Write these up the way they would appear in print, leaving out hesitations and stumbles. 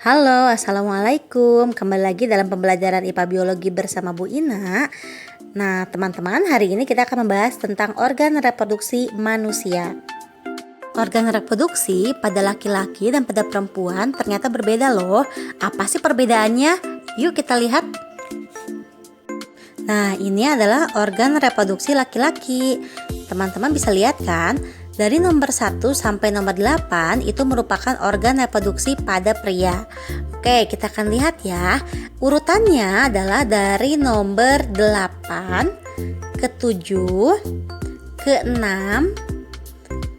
Halo, Assalamualaikum. Kembali lagi dalam pembelajaran IPA Biologi bersama Bu Ina. Nah, teman-teman, hari ini kita akan membahas tentang organ reproduksi manusia. Organ reproduksi pada laki-laki dan pada perempuan ternyata berbeda loh. Apa sih perbedaannya? Yuk kita lihat. Nah, ini adalah organ reproduksi laki-laki. Teman-teman bisa lihat kan? Dari nomor 1 sampai nomor 8 itu merupakan organ reproduksi pada pria. Oke, kita akan lihat ya. Urutannya adalah dari nomor 8 ke 7, ke 6,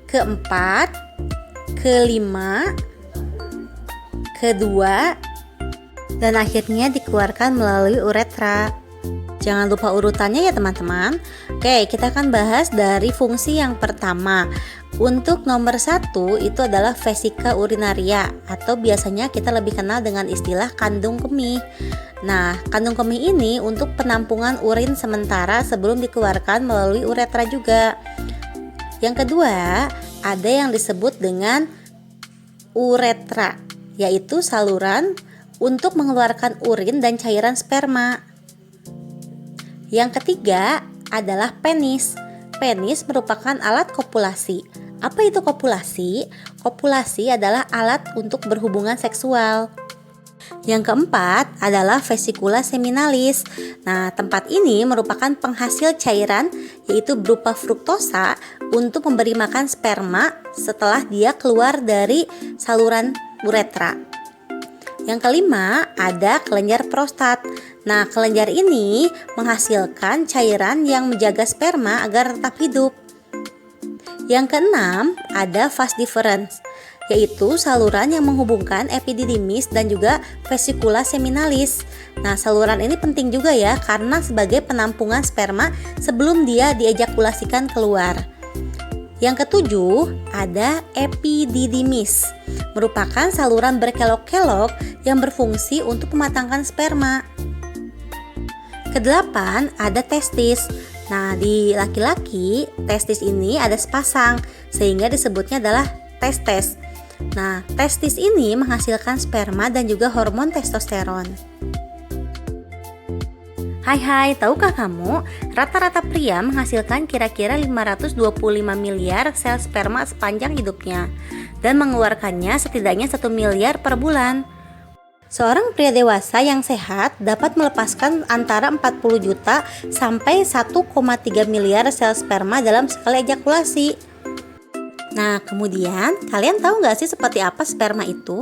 ke 4, ke 5, ke 2, dan akhirnya dikeluarkan melalui uretra. Jangan lupa urutannya ya teman-teman. Oke, kita akan bahas dari fungsi yang pertama. Untuk nomor 1 itu adalah vesika urinaria, atau biasanya kita lebih kenal dengan istilah kandung kemih. Nah, kandung kemih ini untuk penampungan urin sementara sebelum dikeluarkan melalui uretra juga. Yang kedua, ada yang disebut dengan uretra, yaitu saluran untuk mengeluarkan urin dan cairan sperma. Yang ketiga adalah penis. Penis merupakan alat kopulasi. Apa itu kopulasi? Kopulasi adalah alat untuk berhubungan seksual. Yang keempat adalah vesikula seminalis. Nah, tempat ini merupakan penghasil cairan, yaitu berupa fruktosa untuk memberi makan sperma setelah dia keluar dari saluran uretra. Yang kelima ada kelenjar prostat. Nah, kelenjar ini menghasilkan cairan yang menjaga sperma agar tetap hidup. Yang keenam ada vas deferens, yaitu saluran yang menghubungkan epididymis dan juga vesikula seminalis. Nah, saluran ini penting juga ya karena sebagai penampungan sperma sebelum dia diejakulasikan keluar. Yang ketujuh ada epididymis, merupakan saluran berkelok-kelok yang berfungsi untuk mematangkan sperma. Kedelapan ada testis. Nah, di laki-laki testis ini ada sepasang sehingga disebutnya adalah testes. Nah, testis ini menghasilkan sperma dan juga hormon testosteron. Hai, tahukah kamu rata-rata pria menghasilkan kira-kira 525 miliar sel sperma sepanjang hidupnya dan mengeluarkannya setidaknya 1 miliar per bulan. Seorang pria dewasa yang sehat dapat melepaskan antara 40 juta sampai 1,3 miliar sel sperma dalam sekali ejakulasi. Nah, kemudian kalian tahu nggak sih seperti apa sperma itu?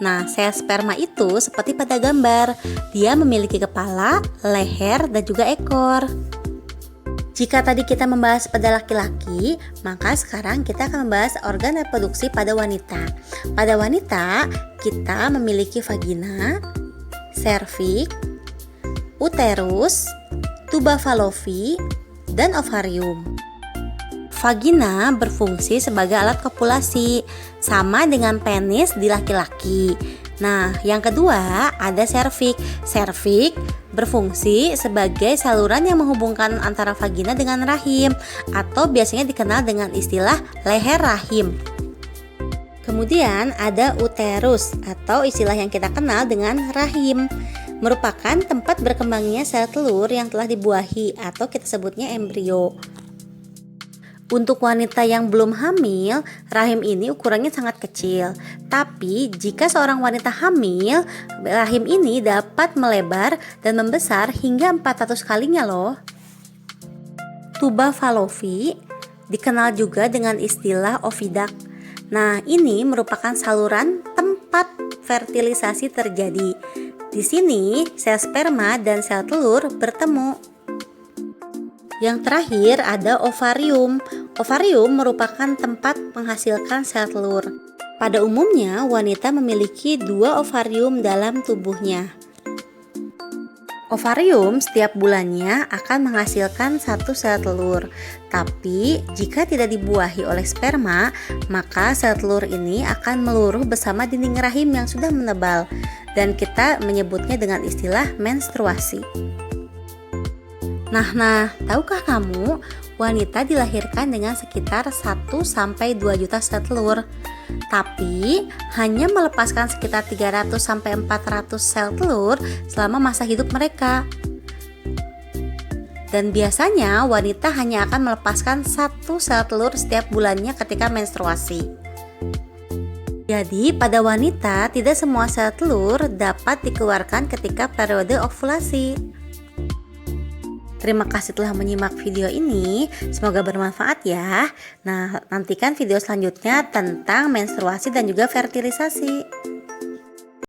Nah, sel sperma itu seperti pada gambar. Dia memiliki kepala, leher, dan juga ekor. Jika tadi kita membahas pada laki-laki, maka sekarang kita akan membahas organ reproduksi pada wanita. Pada wanita, kita memiliki vagina, serviks, uterus, tuba fallopi, dan ovarium. Vagina berfungsi sebagai alat kopulasi, sama dengan penis di laki-laki. Nah, yang kedua ada serviks. Serviks berfungsi sebagai saluran yang menghubungkan antara vagina dengan rahim, atau biasanya dikenal dengan istilah leher rahim. Kemudian ada uterus, atau istilah yang kita kenal dengan rahim, merupakan tempat berkembangnya sel telur yang telah dibuahi, atau kita sebutnya embrio. Untuk wanita yang belum hamil, rahim ini ukurannya sangat kecil. Tapi jika seorang wanita hamil, rahim ini dapat melebar dan membesar hingga 400 kalinya loh. Tuba fallopi dikenal juga dengan istilah oviduct. Nah, ini merupakan saluran tempat fertilisasi terjadi. Di sini sel sperma dan sel telur bertemu. Yang terakhir ada ovarium. Ovarium merupakan tempat menghasilkan sel telur. Pada umumnya, wanita memiliki 2 ovarium dalam tubuhnya. Ovarium setiap bulannya akan menghasilkan 1 sel telur. Tapi, jika tidak dibuahi oleh sperma, maka sel telur ini akan meluruh bersama dinding rahim yang sudah menebal. Dan kita menyebutnya dengan istilah menstruasi. Nah, tahukah kamu wanita dilahirkan dengan sekitar 1-2 juta sel telur. tapi hanya melepaskan sekitar 300 sampai 400 sel telur selama masa hidup mereka. Dan biasanya wanita hanya akan melepaskan 1 sel telur setiap bulannya ketika menstruasi. Jadi pada wanita tidak semua sel telur dapat dikeluarkan ketika periode ovulasi. Terima kasih telah menyimak video ini, semoga bermanfaat ya. Nah, nantikan video selanjutnya tentang menstruasi dan juga fertilisasi.